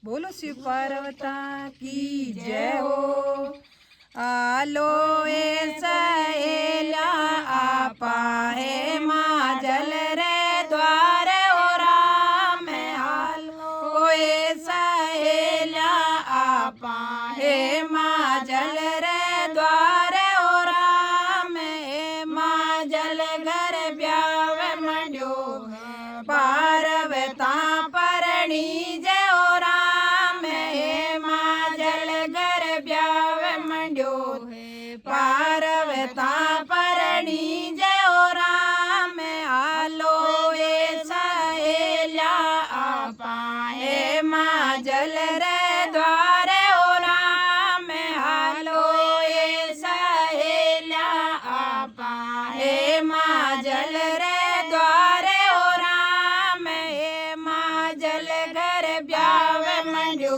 बोलो शिव पार्वता की जय हो। आलो ए सहेला आपा है माँ जल रे द्वार ओ राम। आलो ए सहेला आपा है माँ जल रे द्वार ओ राम। हे माँ जल घर ब्याव मंड्यो पार्वता परणी जय ओ राम। हे माँ जल घर ब्याव मंड्यो पार्वता परणी जय ओ राम। आलो ए सहेला आपा हे माँ जल रे द्वार ओ राम। आलो ए सहेला आपा हे माँ जल रे द्वार ओ राम। हे माँ जल घर ब्याव मंड्यो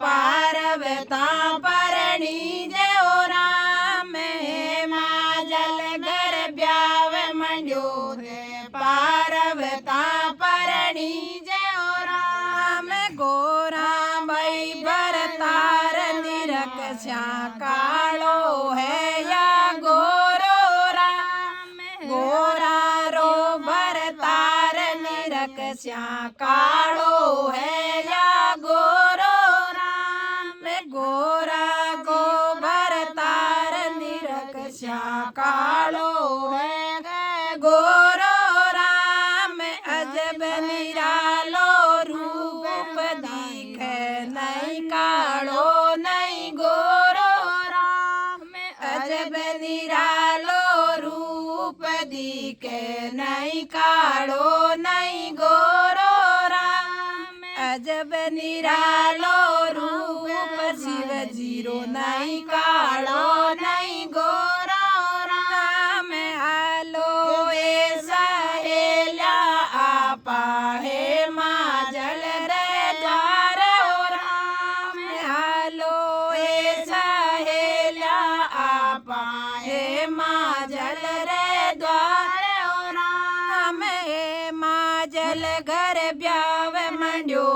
पार्वता परणी जय ओ राम। हे माँ जल घर ब्याव मंड्यो पार्वता परणी जय ओ राम। गोरा भाई भरतार निरकस्या कालो है या गोरो राम। गोरा रो भरतार निरकस्या कालो है या गोरो राम। गोरा गो भरतार निरकस्या कालो है गोरो राम। अजब निरालो रूप दिखे नहीं कालो नहीं गोरो राम। अजब निरालो रूप दिखे नहीं कालो नहीं गोरो राम। अजब निरालो रूप शिव जीरो नहीं कालो नहीं गोरो राम। आलो ए सहेला आपा हे माँ जल रे द्वार ओ राम। आलो ए सहेला आपा हे माँ जल रे द्वार ओ राम। हे माँ जल घर ब्याव मंड्यो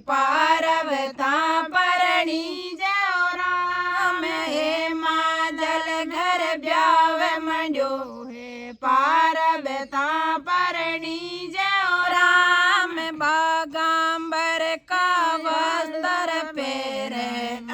पार्वता परणी जय ओ राम। हे माँ जल घर ब्याव मंड्यो पार्वता परणी जय ओ राम। बागांबर का वस्त्र पेरे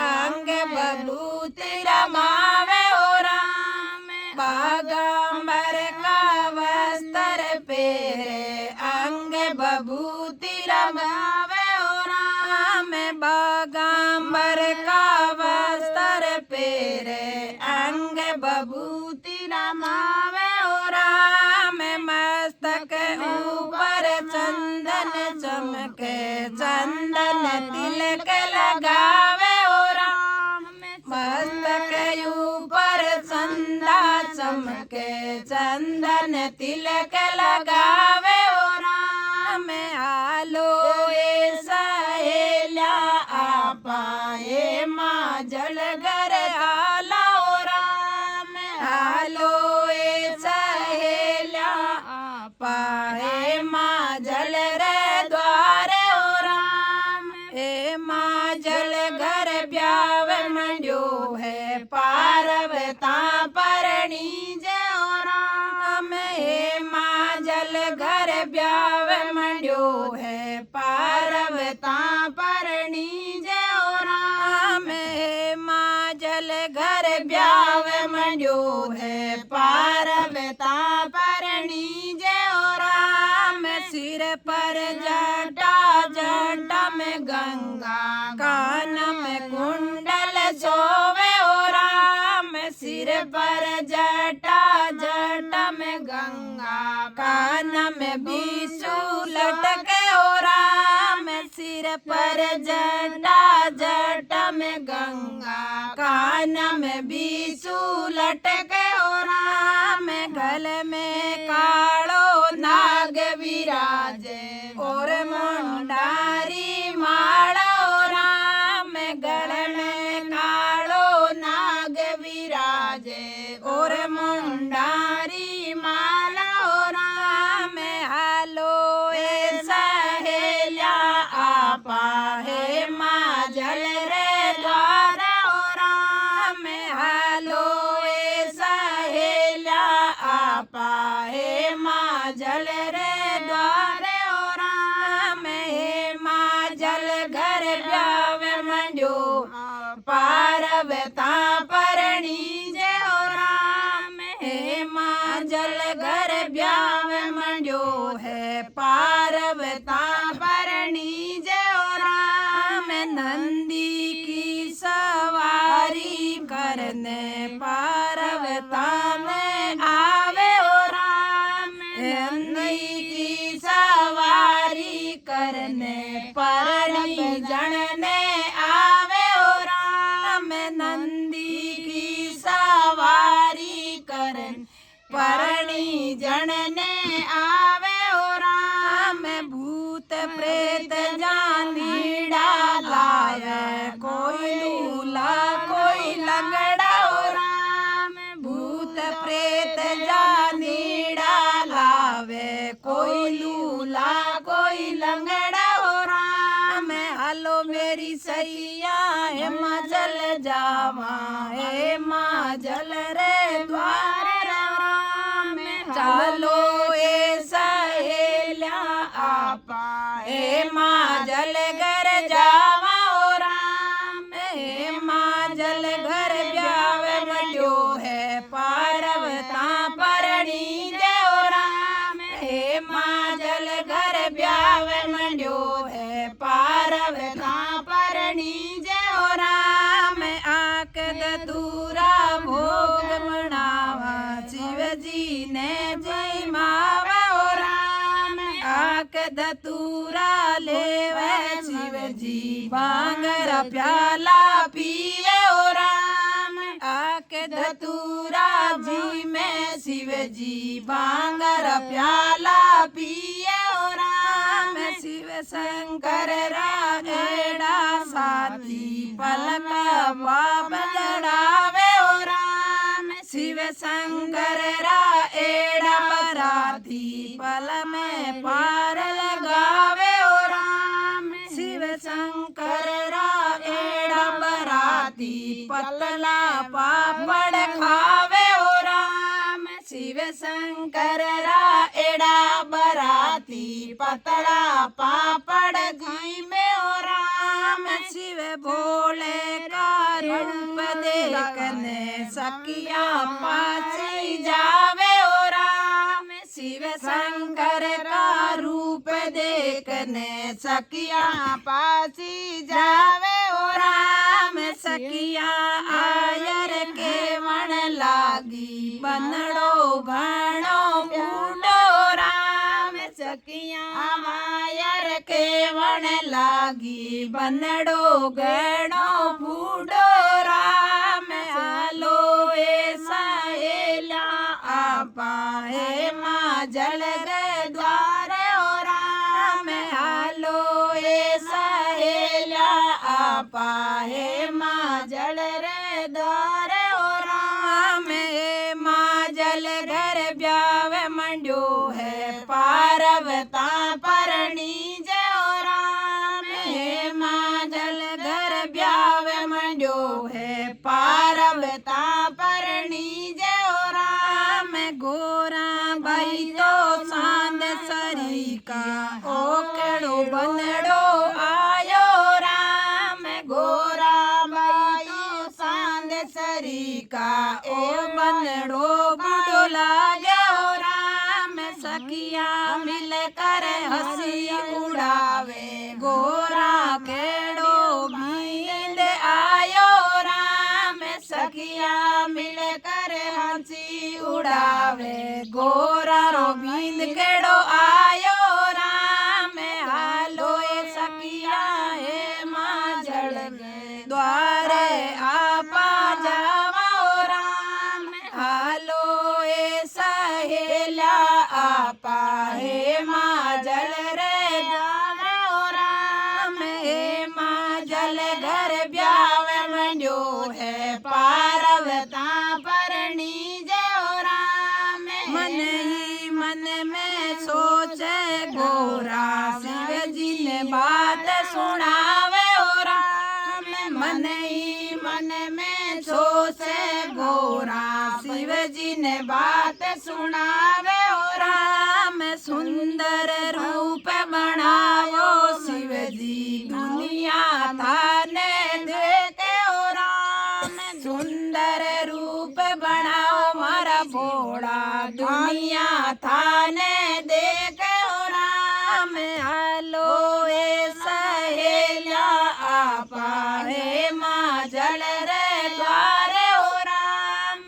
अंग बभूति रमावे ओ राम। बागांबर का वस्त्र पेरे अंग बभूति रमावे ओ राम। बागांबर का वस्त्र पेरे अंग बभूति रमावे ओ राम। मस्तक ऊपर चंदन चमके चंदन तिलक लगावे ओ राम। मस्तक ऊपर चंदा चमके चंदन तिलक लगावे ओ राम। आलो ए सहेला आपा हे माँ जल घर आला ओ राम। आलो ए सहेला आपा हे माँ जल रे द्वार ओ राम। हे माँ जल घर ब्याव मंड्यो है पार्वता परणी जय ओ राम। हे माँ जल घर ब्याव मंड्यो है पार्वता परणी जय ओ राम। हे माँ जल घर ब्याव मंड्यो है पार्वता परणी जय ओ राम। सिर पर जटा जटा में गंगा कान में कुंडल सोवे ओ राम। सिर पर जटा जटा में गंगा कान में बीसू लटके ओ राम। सिर पर जटा जटा में गंगा कान में बीसू लटके ओ राम। गल में कालो नाग विराजे और मुंडारी माला ओ राम। गल में कालो नाग विराजे और मुंडारी माला ओ राम। आलो ए सहेला आपा हे पार्वता परणी जे ओ राम हे मां जल घर ब्याव मंड्यो है पार्वता परणी जे ओ राम नंदी की सवारी करने पार्वता में आवे ओ राम नंदी की सवारी करने परणी जनने आवे ओ राम नंदी की सवारी करन परणी जनने आवे ओ राम भूत प्रेत जानीड़ा लावे कोई लूला कोई लंगड़ा ओ राम भूत प्रेत जानीड़ा लावे कोई लूला कोई लंगड़ा ओ राम हालो मेरी सैया हे मां जल जावा हे मां जल रे द्वार राम चालो ए सहेल्या आपा हे मां जल घर जावा ओ राम हे मां जल घर ब्यावे मंड्यो है पार्वता परणी जे ओ राम हे मां जल घर ब्यावे मंड्यो है पार्वता परणी जे ओ राम आक दूरा भोग मनावा शिव जी ने जय मावा ओ राम आक धतूरा लेवे शिव जी भांगर प्याला पीवे ओ राम आक धतूरा जी में शिव जी भांगर प्याला पिए ओ राम शिव शंकर राएड़ा साथी पलक पाप जड़ावे ओ राम शिव शंकर राएड़ा बराती पल में पार लगावे ओ राम शिव शंकर राएड़ा बराती पतला पापड़ खावे ओ राम शिव शंकर राएड़ा बराती पतला पापड़ घाई में ओ राम शिव भोले का रूप देखने सकिया पासी जावे ओ राम शिव शंकर का रूप देखने सकिया पासी जावे ओ राम सकिया आयर के वण लागी बनड़ो घणो बूढ़ो राम सकिया आयर के वण लागी बनड़ो घणो बूढ़ो राम हालो ए सहेला आपा हे मां जल रे द्वार ओ राम हालो ए सहेला आपा हे मां जल रे द्वार ओ राम हे मां जल घर ब्यावे मंड्यो है पार्वता परणी जे ओ राम हे मां जल घर ब्यावे मंड्यो है पार्वता परणी जे ओ राम गोरा भाई तो चांद सरी का ओ केड़ो बनड़ो आयो राम गोरा भाई तो चांद सरी का ओ बनड़ो बुढ़ो लागे ओ राम सखिया मिल कर हंसी उड़ावे गोरा केड़ो बींद आयो राम सखिया मिल कर हंसी उड़ावे गोरा रो बींद केड़ो आयो राम हालो ए सखिया हे मां जल द्वारे आपा जावा ओ राम हालो ए सहेला आपा हे मां जल रे द्वारे ओ राम हे मां जल घर ब्यावे मंड्यो है पार्वता परणी जे ओ राम मन ही मन में सोचे गोरा शिव जी ने बात सुनावे ओ राम मन ही मन में सोचे गोरा शिव जी ने बात सुनावे ओ राम सुंदर रूप बनायो शिव जी दुनिया थाने देते ओ राम बनिया थाने देखो राम आलो ए सहेलिया आपा हे माँ जल रे द्वारे हो राम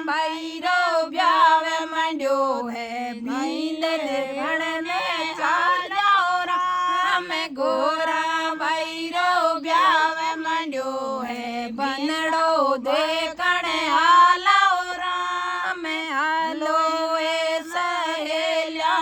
भैरो ब्यावे मंड्यो है भील देखण ने चाला हो राम गोरा भैरो ब्यावे मंड्यो है बनड़ो देखण आला हो राम आलो ए सहेलिया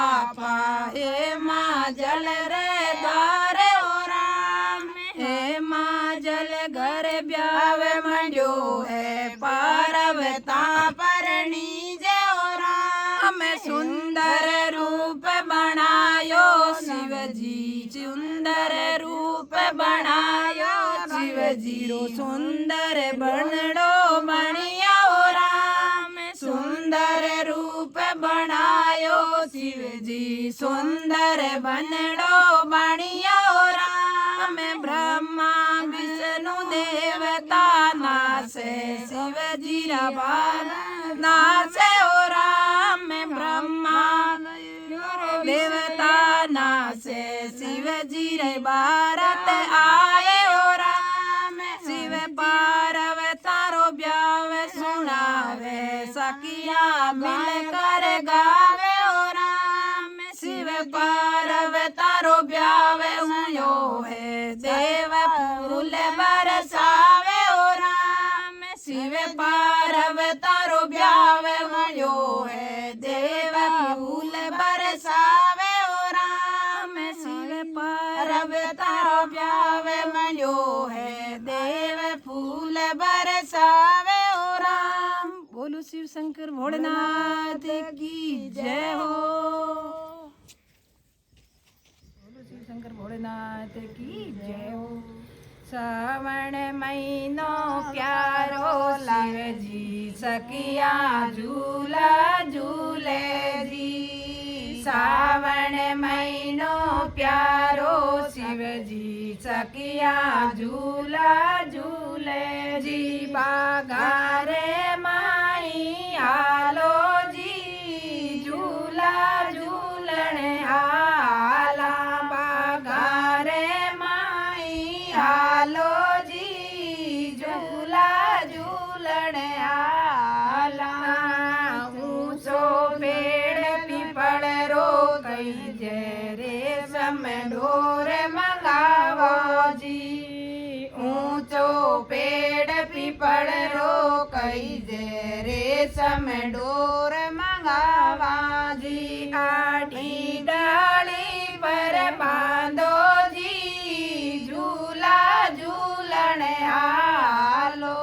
आपा हे माँ जल रे द्वारे हो राम हे माँ जल घर ब्यावे मंड्यो है पार्वता परणी जे हो राम सुंदर रूप बनायो शिव जी सुंदर रूप बनायो शिव जी रो सुंदर बनड़ो बनिया हो राम सुंदर रूप बनायो शिव जी सुंदर बनड़ो बनिया हो राम ब्रह्मा विष्णु देवता नासे शिव जी रा बाग नासे हो राम ब्रह्मा देवता नासे शिव जी रे भारत आए हो राम शिव पार्वता रो ब्यावे सुनावे सखिया मिलकर गावे हो राम शिव पार्वता रो ब्यावे हुयो है देव फूल बरसावे हो राम शिव पार्वता रो ब्यावे हुयो है देव फूल बरसावे हो राम शिव पार्वता रो ब्यावे मयो है देव फूल बरसावे हो राम। बोलो शिव शंकर भोलेनाथ की जय हो। बोलो शिव शंकर भोलेनाथ की जय हो। श्रावण महीनो प्यारो शिव जी सखिया झूला झूले जी सावन महीनो प्यारो शिव जी सखिया झूला झूले जी बागारे माई आलो जी झूला झूलण आला बागारे माई आलो जी झूला झूलण आला ऊंचो पेड़ पीपल रो कई जय रेशम डोर मंगावो जी ऊंचो पेड़ पीपल रो कई जय रेशम डोर मंगावा जी आठी डाली पर बांधो जी झूला झूलण आलो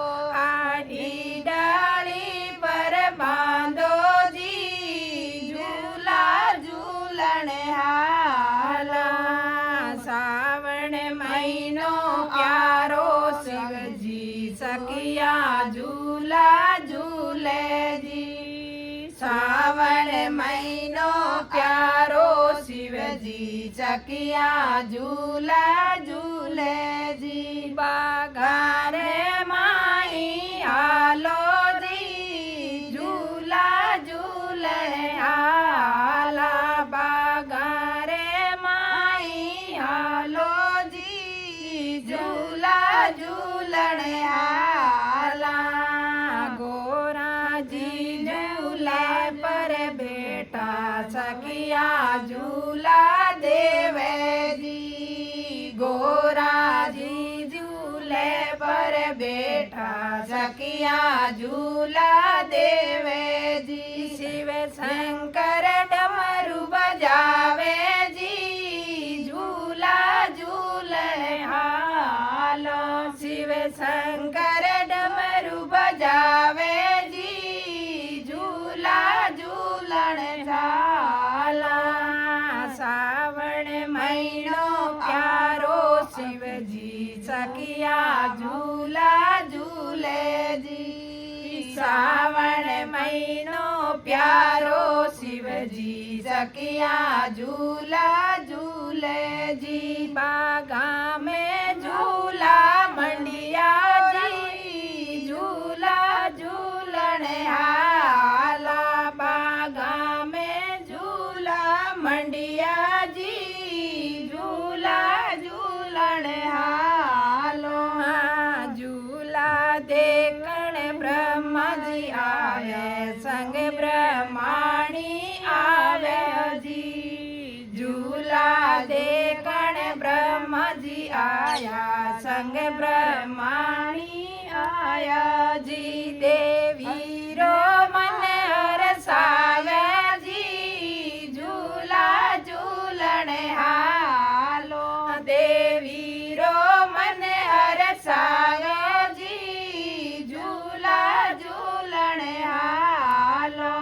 आठी डाली पर बांधो जी झूला झूलण आला सावन महीनो प्यारो शिव जी सखिया झूला झूले जी सावन महीनो प्यारो शिव जी सखिया झूला झूले जी बागारे माई आलो जी झूला झूले आला बागारे माई आलो जी झूला झूलण आला गोरा जी झूले पर बेटा सखिया झूला देवे जी गोरा जी झूले पर बेटा सखिया झूला देवे जी शिव शंकर डमरू बजावे जी झूला झूले हालो शिव शंकर डमरू बजावे जी झूला झूलण झाला सावन महीनो प्यारो शिव जी सखिया झूला झूले जी सावन महीनो प्यारो शिव जी सखिया झूला झूले जी बागा में झूला मंडिया जी झूला झूलण आला आया संग ब्रह्माणी आया जी। देवी रो मन हरसावे जी झूला झूलण हालो। देवी रो मन हरसावे जी झूला झूलण हालो।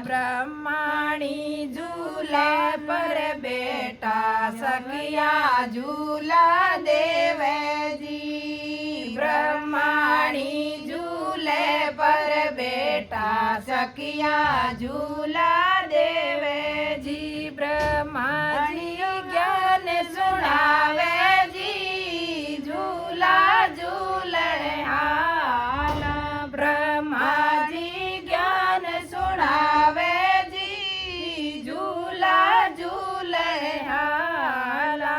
ब्रह्माणी झूले पर बेटा सखिया झूला देवे जी। ब्रह्माणी झूले पर बेटा सखिया झूला देवे जी। ब्रह्मा जी ज्ञान सुनावे जी झूला झूलण हाला। ब्रह्मा जी ज्ञान सुनावे जी झूला झूलण हाला।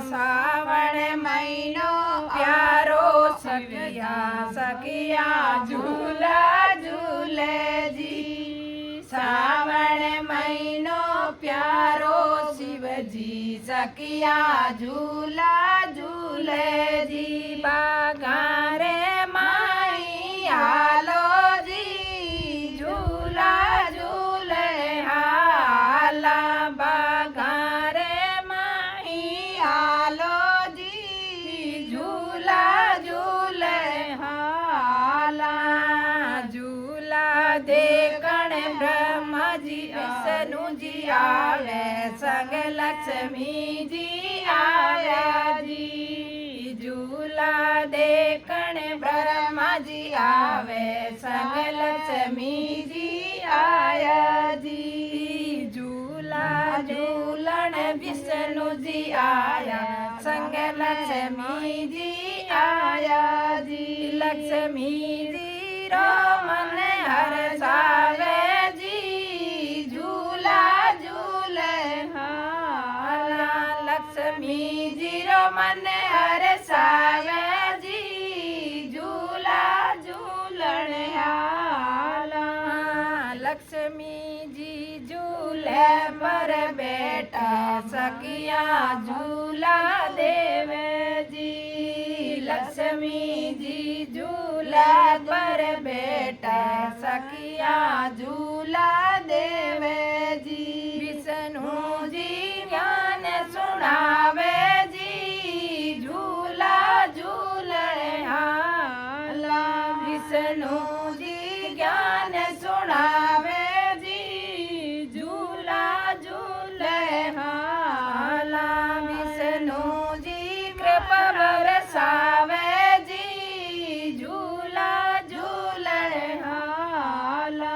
सावण महीनो प्यारो सखिया सखिया झूला झूले जी। सावण महीनो प्यारो शिवजी सखिया झूला झूले जी। बागारे माई हालो जी झूला झूले हाला। बागारे माई हालो जी झूला झूले हाला। झूला देखण ब्रह्मा जी विष्णु जी आवे संग लक्ष्मी जी आया जी। झूला देखण ब्रह्मा जी आवे संग लक्ष्मी जी आया जी। झूला झूलण विष्णु जी आया संग लक्ष्मी जी आया जी। लक्ष्मी जी रो मन हरसावे जी झूला झूले हाला। लक्ष्मी जी रो मन हरसावे जी झूला झूलण हाला। लक्ष्मी जी झूले पर बेटा सखिया झूला देवे जी। लक्ष्मी जी झूला पर बेटा सखिया झूला देवे जी। विष्णु जी ज्ञान सुनावे जी झूला झूलण हाला। विष्णु जी ज्ञान सुनावे जी झूला झूले हाला। विष्णु जी कृपा बरसावे जी झूला झूलण हाला।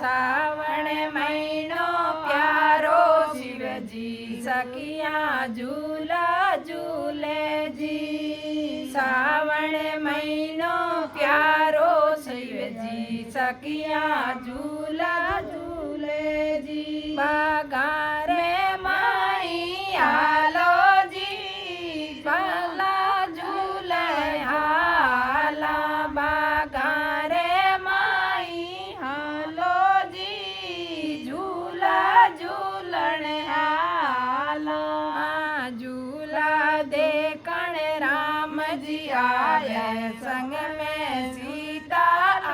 सावण महीनो प्यारो शिवजी सखिया झूला झूले जी। सावण महीनो प्यारो शिवजी सखिया झूला झूले जी। बागारे माई हालो जी झूला झूले हाला। बागारे माई हालो जी झूला झूलण हाला। झूला देखण राम जी आए संग में सीता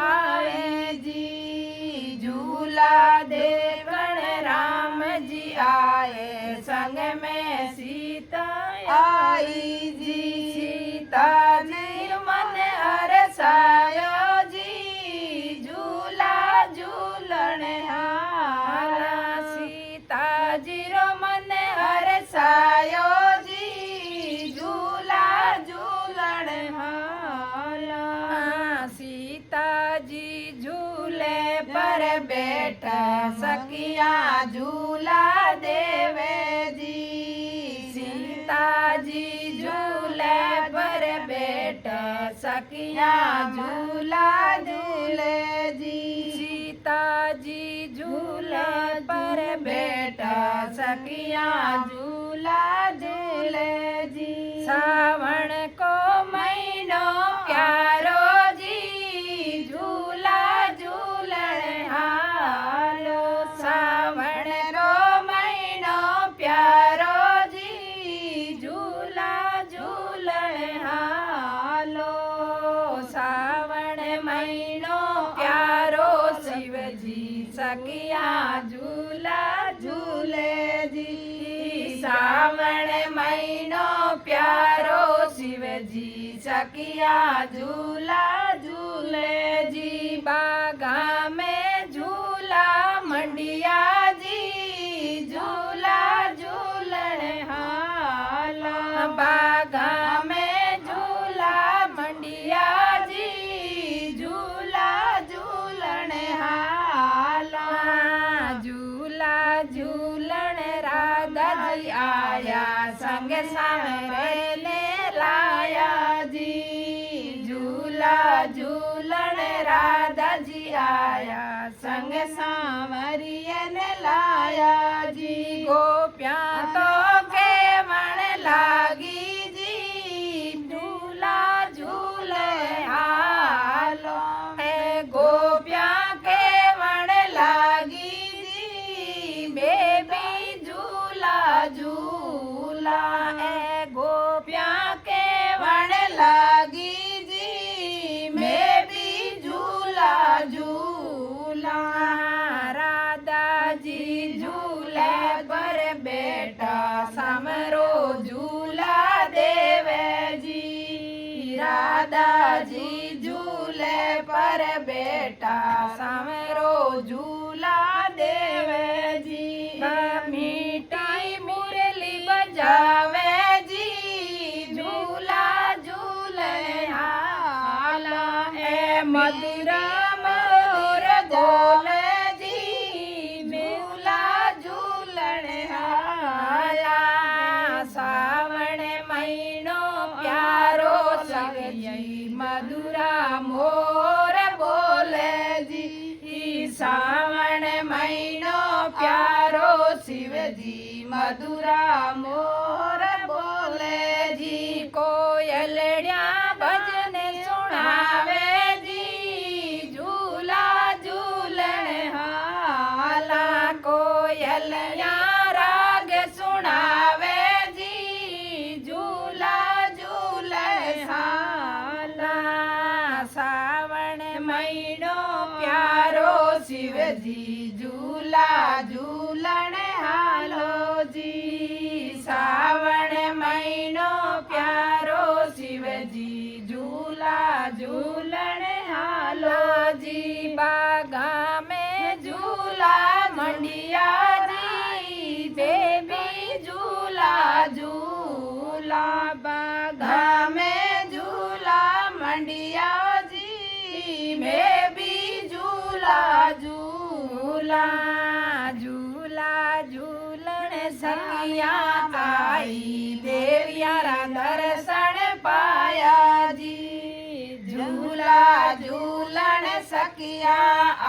आए जी। झूला देखण राम जी आए संग में सीता आई जी। सीता जी मन हरसायो जी झूला झूलण हाला। सीता जी रो मन हरसायो जी झूला झूलण हाला। सीता जी झूले पर बेटा सखिया झूला देवे जी। सीता जी झूले पर बेटा सखिया झूला झूले जी। सीता जी झूले पर बेटा सखिया झूला झूले जी। सावण को महीनो प्यारो जी झूला झूलण हालो। सावण रो महीनो प्यारो जी झूला सखिया झूला झूले जी। सावण महीनो प्यारो शिवजी सखिया झूला झूले जी। बागा में झूला मंडिया जी झूला झूलण हाला। बागा में झूला मंडिया जी झूला झूलण हाला। झूला झूलण राधा जी आया संग सांवरे लाया जी। झूला झूलण राधा जी आया संग सांवरियन लाया जी। गोपियां तो खेवण लागी जी झूला झूले हालो। गोपियां खेवण लागी जी बेबी झूला झूला। गोपियां खेवण लागी जी मैं भी झूला झूला। राधा जी झूले पर बेटा समरो झूला देवे जी। राधा जी झूले पर बेटा समरो झूला देवे जी। मीठी मुरली बजावे जी झूला झूले हाला। मधुरा मोर बोले जी झूला झूलण हाला। सावण महीनो प्यारो शिवजी मधुरा मोर बोले जी। सावण महीनो प्यारो शिवजी मधुरा मोर बोले जी। कोयलड़िया भजन सुनावे जी झूला झूलण हाला। कोयलड़िया राग सुनावे जी झूला झूलण हाला। सावण महीनो प्यारो शिवजी झूला झूलण हालो जी। सावण महीनो प्यारो शिवजी झूला झूलण हालो जी। बागा में झूला मंडिया जी बेबी झूला झूला। बागा में झूला मंडिया जी मैं भी झूला झूला। झूला झूलण सखिया आई देवियारा दर्शन पाया जी। झूला झूलण सखिया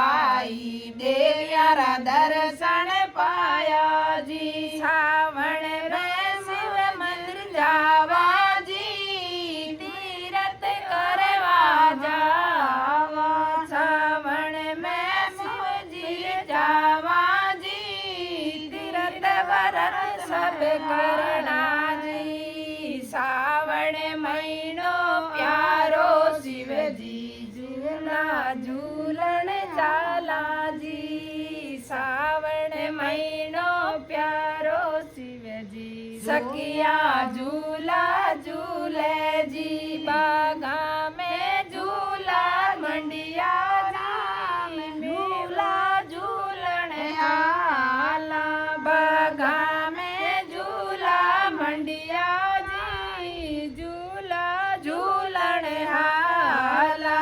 आई देवियारा दर्शन पाया जी। सावण में शिव मंदिर जावा जी तीरथ करवा जावा। सावण में शिव जी जावा जी तीरथ व्रत सब करना जी। सावण महीनो प्यारो शिवजी झूला झूलण जाला जी। सावण महीनो प्यारो शिवजी सखिया झूला झूले जी। बागा में झूला मंडिया जी झूला झूलण हाला। बागा में झूला मंडिया जी झूला झूलण हाला।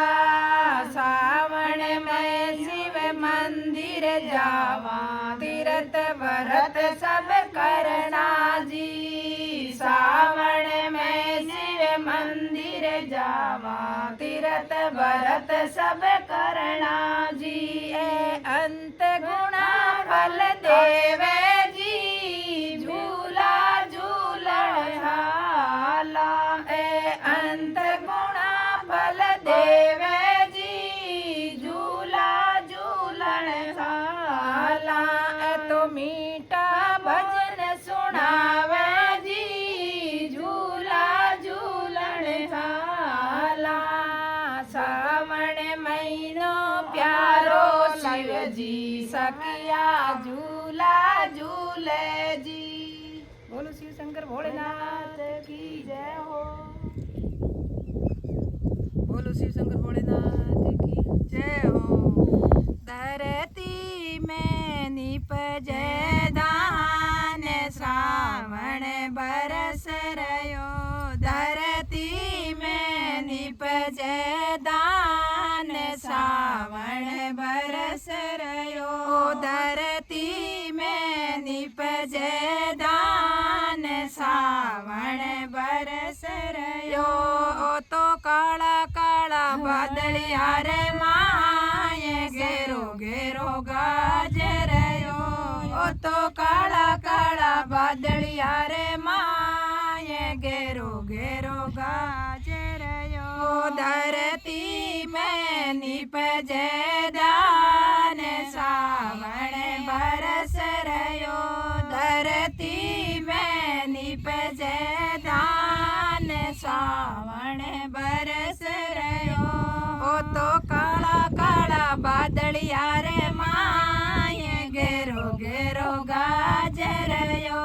सावण में शिव मंदिर जावा तीरथ व्रत सब करना जी। सावण में शिव मंदिर जावा तीरथ व्रत सब करना जी। अंत गुणा फल देवे जी झूला झूलण हाला। अंत गुणा फल देवे जी झूला झूलण हाला। तो मीठा भजन सुनावे जी झूला झूलण हाला। सावण महीनो प्यारो शिवजी सखिया झूला झूले जी। बोलो शिव शंकर भोलेनाथ की जय हो। बोलो शिव शंकर भोलेनाथ की जय हो। धरती में निपजे दान श्रावण बरस रयो। धरती में निपजे दान श्रावण बरस रयो। धरती में निपजे दान श्रावण बरस रयो। तो काला काला बादलिया रे माए घेरो घेरो गाजरयो। तो काला काला बादलिया रे माए घेरो घेरो गाजरयो। धरती में निपजे दान श्रावण बरस रयो। धरती में निपजे दान श्रावण बरस रयो। तो काला काला बादलिया रे माए घेरो घेरो गाजरयो।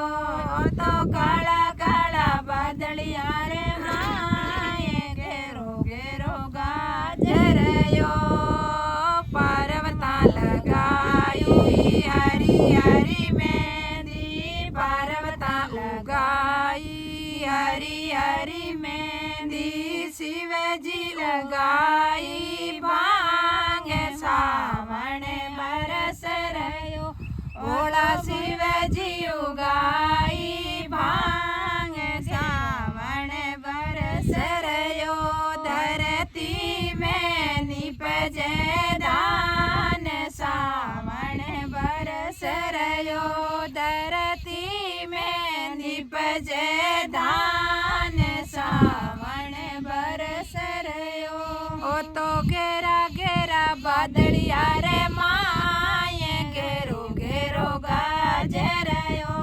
तो काला काला बादलिया रे माए घेरो घेरो गाजरयो। पार्वता लगाई हरी हरी मेहंदी। पार्वता लगाई हरी हरी मेहंदी। शिव जी लगाई भांग सावण बरस रयो। भोला शिव जी उगाई भांग सावण बरस रयो। धरती में निपजे दान सावण बरस रयो। धरती में निपजे दान सावण बरस रयो। तो घेरा घेरा बादलिया रे माए घेरो घेरो गाजरयो।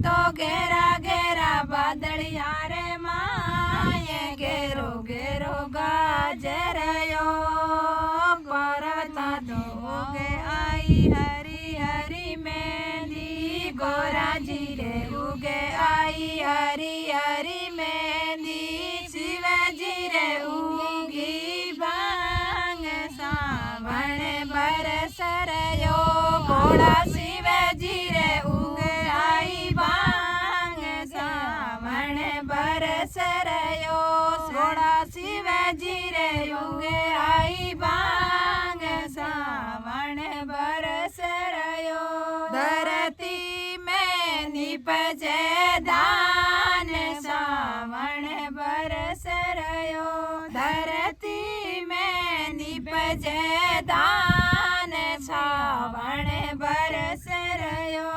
तो घेरा घेरा बादलिया रे माए घेरो घेरो गाजरयो। पर्वता दोगे आई हरी हरी मेहंदी। गोरा जी रे उगे आई हरी हरी मेहंदी। शिव जी रे उगी भांग सावण बरस रयो। भोला शिव जी रे उगे आई भांग सावण बरस रयो। भोला शिव जी रे उगे आई भांग सावण बरस रयो। धरती में निपजे दान सावण बरस रयो। धरती में निपजे दान सावण बरस रयो।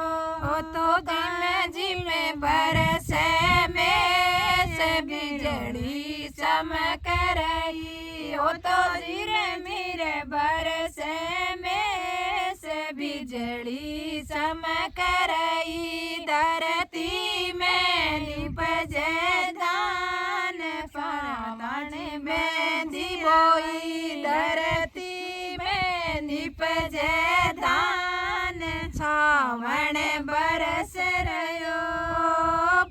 तो जिमे जिमे बरसे में से बिजली चमक रही। तो धीरे मीरे बरसे में से बिजली चमक रही। धरती में निपजे दान सावण मेहंदी बोई। धरती में निपजे दान सावण बरस रयो।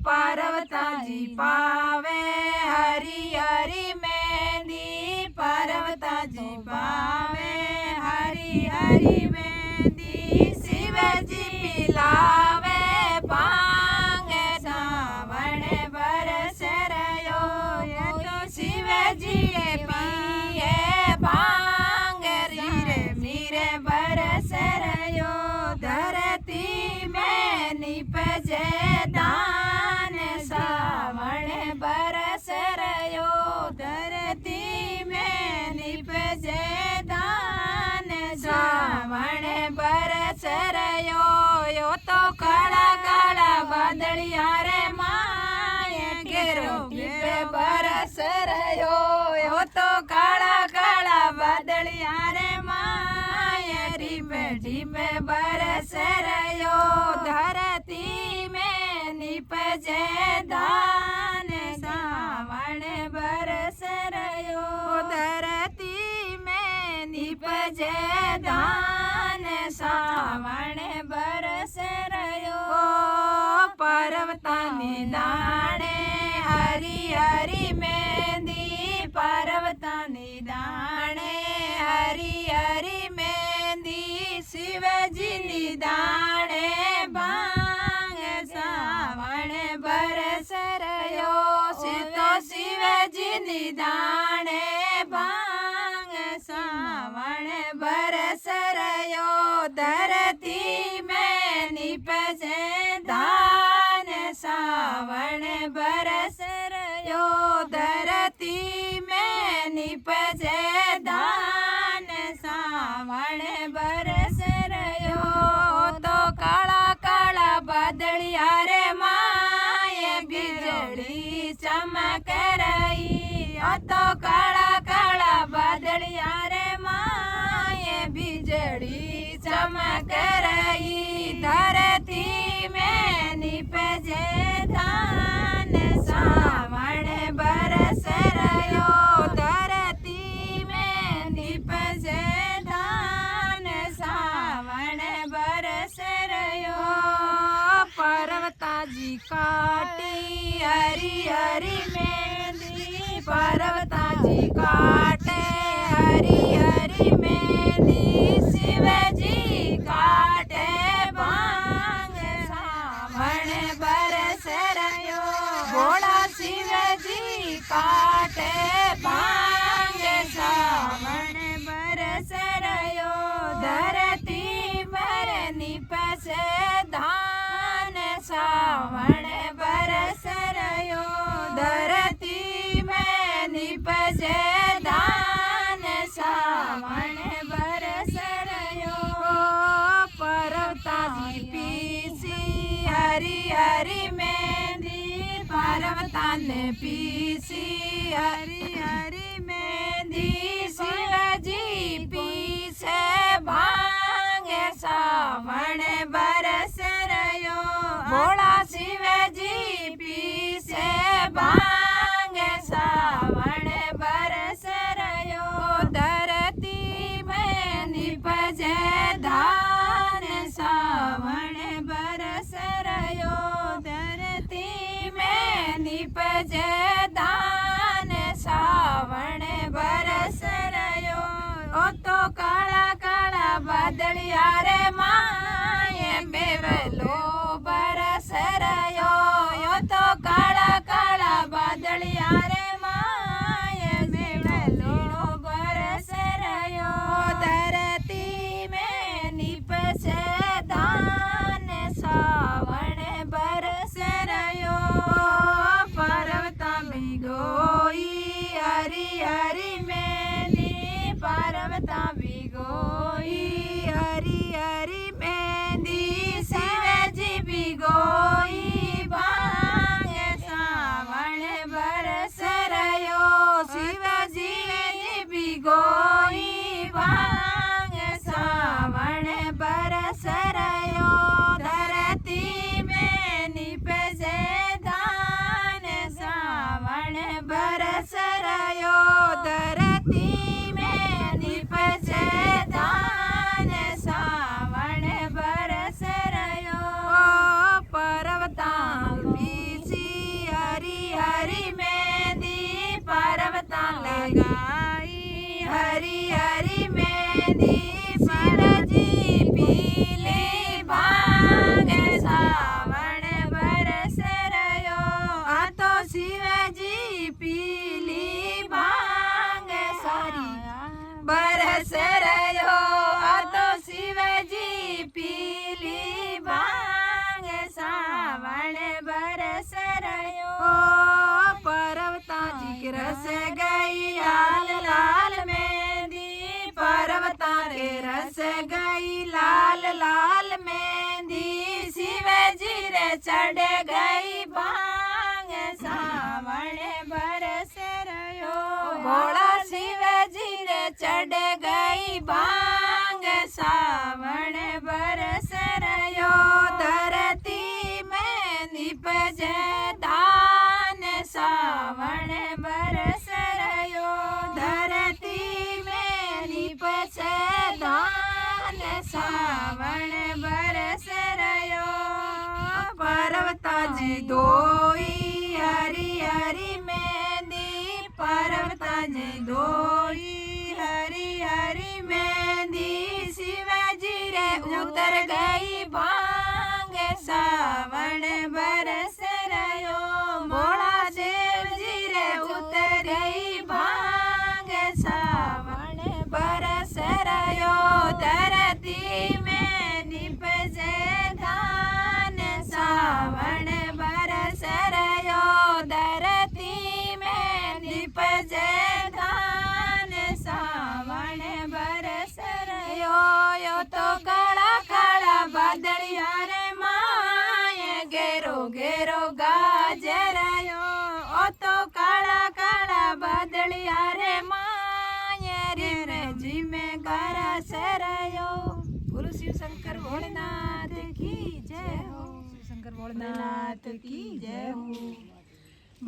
पार्वता जी पावे हरी हरी मेहंदी। पार्वता जी पावे हरी हरी मेहंदी। शिव जी पिलावे भांग सावण बरस रयो। तो शिव जी पिए भांग रीरे मीरे बरस रयो। धरती में निपजे दान सावण बरस रयो। धरती में निपजे दान सावण बरस रयो। तो काला काला बादलिया रे माए घेरो घेरो बरस रयो। तो काला काला बादलिया रे माए रीबे रीबे बरस रयो। धरती में निपजे दान सावण बरस रयो। धरती में निपजे दान सावण पर्वतानी दाणे हरी हरी मेहंदी पर्वतानी दाणे हरी हरी मेहंदी शिवजीनी दाणे भांग सावण बरस रयो तो शिवजीनी दाणे भांग सावण बरस रयो धरती में निपजे धान सावण बरस रयो धरती में निपजे धान सावण बरस रयो तो काला काला बादलिया रे माए बिजली चमक रही तो काला काला बादलिया रे माए बिजली चमक रही धरती में निपजे धान सावण बरस रयो धरती में निपजे धान सावण बरस रयो पर्वताजी काटी हरी हरी मेहंदी पर्वताजी काटे हरी हरी मेहंदी शिवजी काटे भांग सावण बरस रयो भोला शिवजी काटे भांग सावण बरस रयो धरती पर निपसे धान सावण बरस रयो धरती में निपसे धान सावण बरस रयो पर्वताजी पीसी हरी हरी मेहंदी पर्वताने पीसी हरी हरी मेहंदी शिवजी पीसे भांग सावण बरस रयो भोला शिवजी पीसे भांग सावण बरस रयो धरती में निपजे धान सावण बरस रयो धरती में निपजे धान सावण बरस रयो ओ तो काला काला बादलिया रे माए बेवलो बरस रयो यो तो काला काला बादलिया रे माए बेवलो बरस रयो धरती में निपसे धान सावण बरस रयो पर्वता में गोई हरी हरी मेहंदी पर्वता में गोई हरी हरी मेहंदी शिवजी भी गोई भांग सावण बरस रयो शिवजी भी गोई भांग सावण बरस रयो धरती में निपजे धान सावण बरस रयो धरती में निपजे धान सावण बरस रयो पर्वता पीसी हरी हरी मेहंदी पर्वता लगाई हरी हरी मेहंदी शिवजी पीली भांग सावण बरस रयो आ तो शिवजी पीली भांग सारी बरस रयो आ तो शिवजी पीली भांग सावण बरस रयो पर्वताजी रस गई लाल लाल मेहंदी पर्वता के रस गई लाल लाल मेहंदी शिवजी रे चढ़ गई भांग सावण बरस रयो भोला शिवजी रे चढ़ गई भांग सावण बरस रयो धरती में निपजे धान सावण बरस रयो धरती में निपजे धान सावण बरस रयो पर्वताजी धोई हरी हरी मेहंदी पर्वता ने धोई हरी हरी मेहंदी शिवजी रे उतर गई भांग सावन बरस रयो भोला देव जी रे उतर गई भांग सावन बरस रयो धरती में निपजे धान सावन बरस रयो धरती में निपजे धान सावन बरस रयो यो तो काला काला बादलिया रे माय घेरो घेरो गाजरयो ओ तो काला काला बादलिया रे माय रे जी में गारा सरयो। गुरु शिव शंकर भोलेनाथ की जय हो। शिव शंकर भोलेनाथ की जय हो।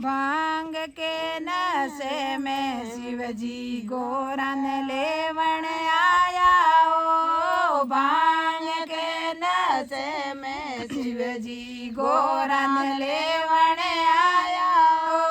भांग के नशे में शिवजी गोरन लेवण आया हो भांग के नशे में शिवजी गोरन लेवण आया हो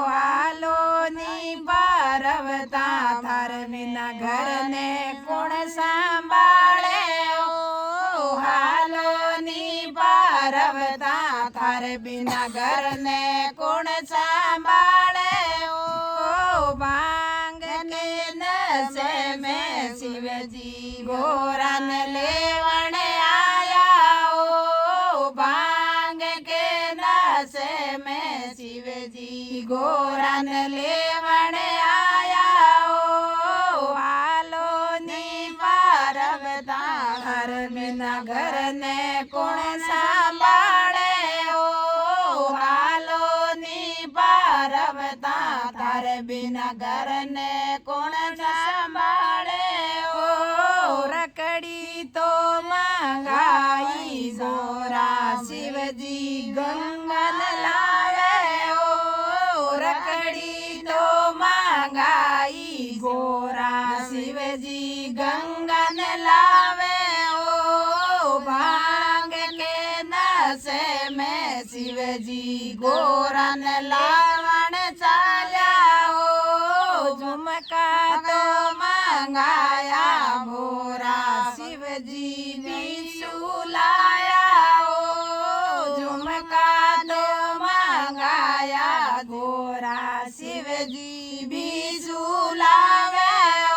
हालो नी पार्वता थार बिना घर ने कौन संभाले हो हालो नी पार्वता थार बिना घर ने कौन संभाले हो भांग के नशे में शिवजी गोरन लेवण आया हो भांग के नशे में शिवजी गोरन लेवण आया हो हालो नी पार्वता हर बिना घर ने कौन संभाले हो हालो नी पार्वता तार बिना घर ने कौन संभाले हो रकड़ी तो मंगाई जोरा शिवजी गंगन लावे हो रकड़ी तो मंगाई गोरा शिवजी गंगन लावे हो भांग के नशे में शिवजी गोरन लावण चाल्या हो झुमका तो मंगाया गोरा शिवजी बिसु लाया हो झुमका तो मंगाया गोरा शिवजी बिसु लावे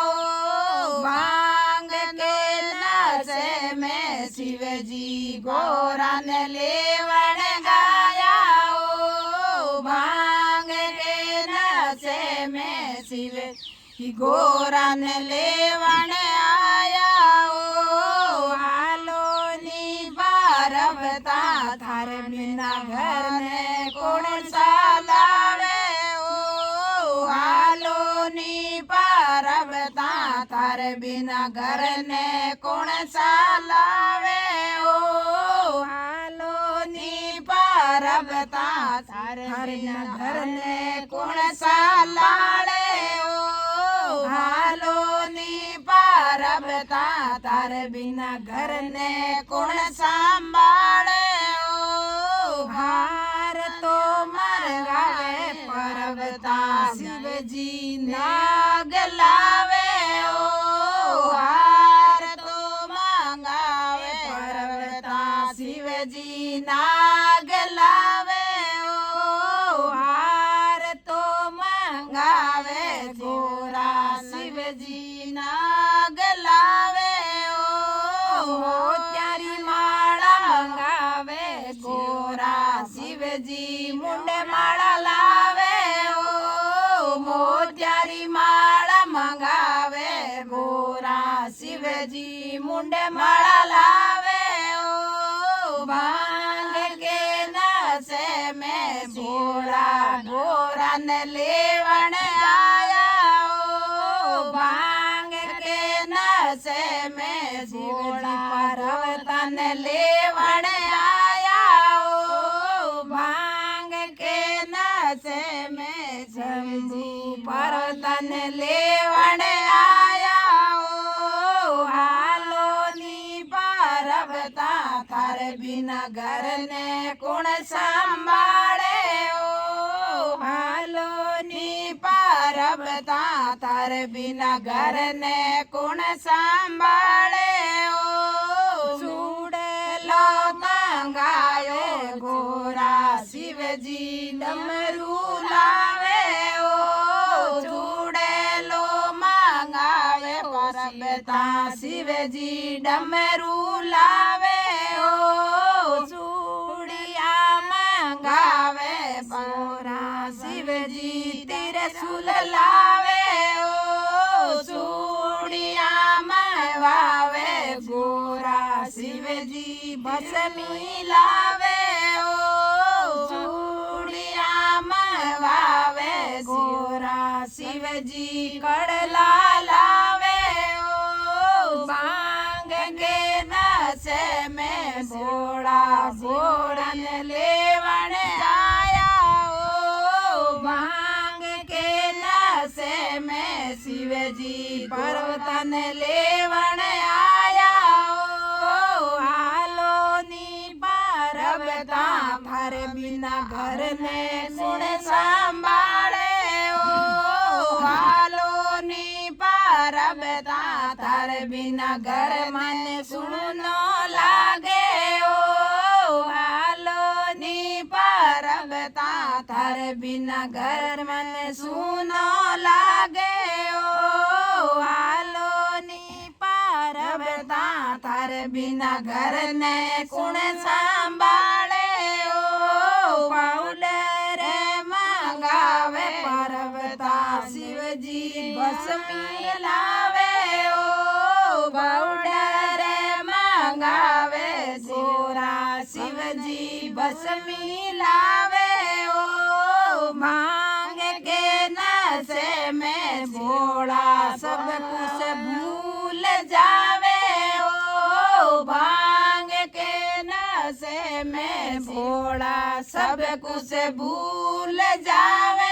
हो भांग के नशे में शिवजी गोरन लेवण गाया हो भांग के नशे में शिव गोरन लेवण आया हो हालो नी पार्वता थार बिना घर ने कौन सा लावे हो हालो नी पार्वता थार बिना घर ने कौन सा लावे हो हालो नी पार्वता थार बिना घर ने कौन सा लाड़े हो हालो नी पार्वता तार बिना घर ने कौन संभाले हो हार तो मर गावे पर्वता शिवजी नाग लावे हो हार तो मंगावे पर्वता शिवजी नाग लावे हो हार तो मंगावे गोरा शिवजी नाग लावे हो त्यारी माला मंगावे गोरा शिवजी मुंडे माला लावे हो मोत्यारी माला मंगावे गोरा शिवजी मुंडे माला लावे हो भांग के नशे में गोरा गोरा न लेवण आया हो भांग के नशे में गोरा पर्वतन लेवण आया हो भांग के नशे में शिवजी पर्वतन लेवण आया हो हालो नी पर्वता थार बिन बिना घर ने कौन संभाले ओ हालो नी पारवता थार बिना घर ने कौन संभाले ओ चूड़ेलो मंगायो गोरा शिवजी डमरू लावे ओ चूड़ेलो मंगावे पारवता शिवजी डमरू लावे ओ चूड़िया मंगावे गोरा शिवजी त्रिशूल लावे ओ चूड़िया मंगावे गोरा शिवजी भस्मी लावे ओ चूड़िया मंगावे गोरा शिवजी कड़ला लावे ओ भांग के नशे में भोला भोरन लेवन आया ओ भांग के नशे में शिवजी पर्वतन लेवन आया ओ हालो नी पारवता थार बिना घर ने सुन संभाले ओ हालो नी पारवता थार बिना घर मन सुनो लागे ओ हालो नी पारवता थार बिना घर मन सुनो लागे ओ हालो नी पारवता थार बिना घर ने कौन संभाले ओ पाउडर मंगावे पारवता शिवजी भस्मी लावे ओ पाउडर मंगावे गोरा शिवजी भस्मी लावे ओ भांग के नशे में भोला सब कुछ भूल जावे ओ भांग के नशे में भोला सब कुछ भूल जावे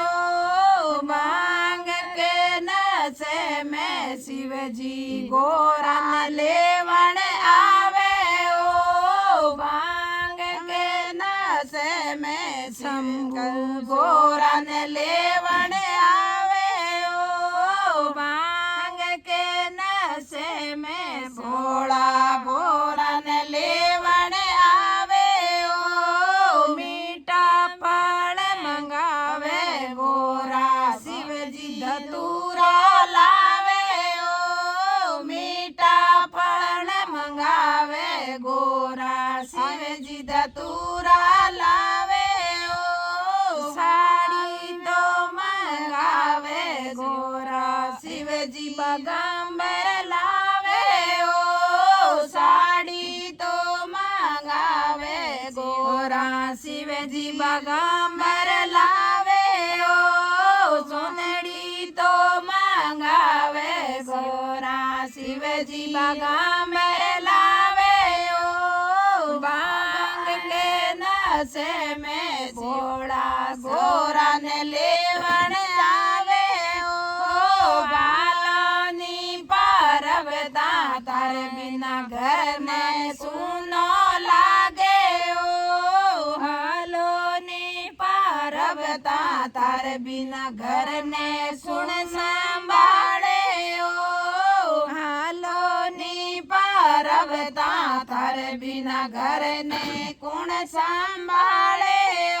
ओ भांग के नशे में शिवजी गोरा लेवन आवे ओ भांग के नशे में शंभू गोरा लेवन आवे ओ भांग के नशे में भोला भोरन लेवन आवे ओ मीठा फल मंगावे गोरा शिवजी धतूरा लावे ओ मीठा फल मंगावे गोरा शिवजी धतूरा लावे ओ साड़ी तो मंगावे गोरा शिवजी बगंबर लावे ओ साड़ी तो मंगावे गोरा शिवजी बगंबर लावे ओ सोनड़ी तो मंगावे गोरा शिवजी बगंबर लावे ओ भांग के नशे में भोला गोरा ने लेवन आवे ओ बालानी पारवता तार बिना घर में सुनो लागे ओ हालो नी पारवता तार बिना घर ने सुन संभाले ओ हालो नी पारवता तार बिना घर ने कौन संभाले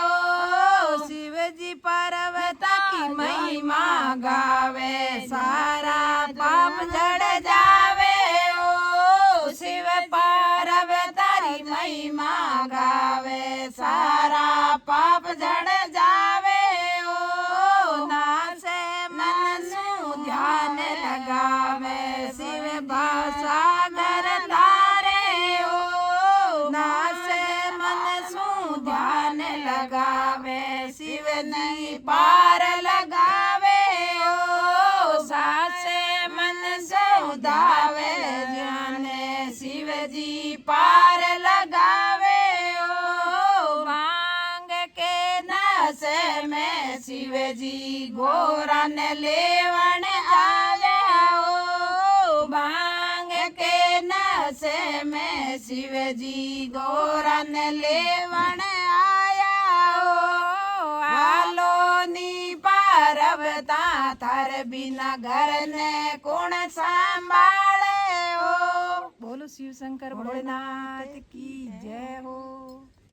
ओ शिवजी पार्वता की महिमा गावे सारा पाप जड़ जावे ओ शिव पार्वता री महिमा गावे सारा पाप जड़ जावे ओ नासे मन सु ध्यान लगावे शिव सागर तारे ओ नासे मन सु ध्यान लगावे शिव नहीं पार लगावे ओ सासे मन सौदावे जाने शिव जी पार लगावे ओ भांग के नशे में शिव जी गोरा ने लेवन आवे ओ भांग के नशे से मैं शिव जी गोरा ने लेवण आया हो हालो नी पारवता थार बिना घर ने कौन संभाले हो। बोलो शिव शंकर भोलेनाथ की जय हो।